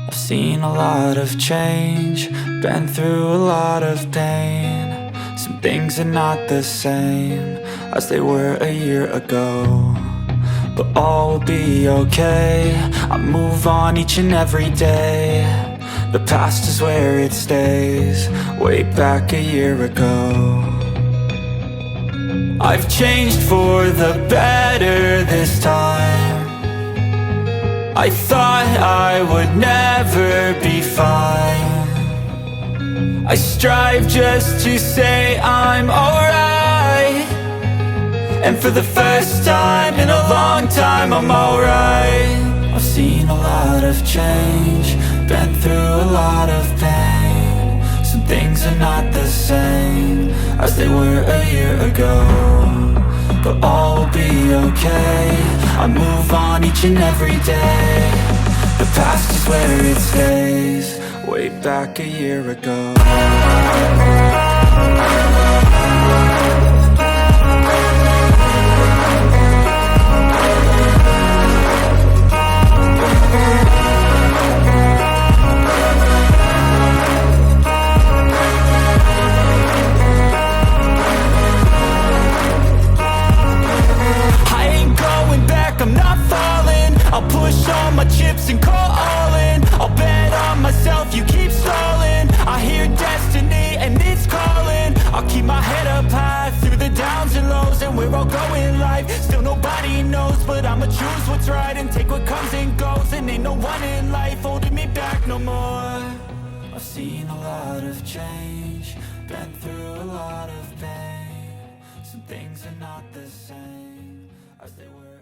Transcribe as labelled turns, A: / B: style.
A: I've seen a lot of change, been through a lot of pain. Some things are not the same as they were a year ago, but all will be okay. I move on each and every day. The past is where it stays, way back a year ago. I've changed for the better this time. I thought I would never be fine. I strive just to say I'm alright, and for the first time in a long time I'm alright. I've seen a lot of change, been through a lot of pain. Some things are not the same as they were a year ago, but all will be okay. I move on each and every day. The past is where it stays, way back a year ago. I'm not falling, I'll push all my chips and call all in. I'll bet on myself, you keep stalling. I'll go in life. Still nobody knows, but I'ma choose what's right and take what comes and goes. And ain't no one in life holding me back no more. I've seen a lot of change, been through a lot of pain. Some things are not the same as they were.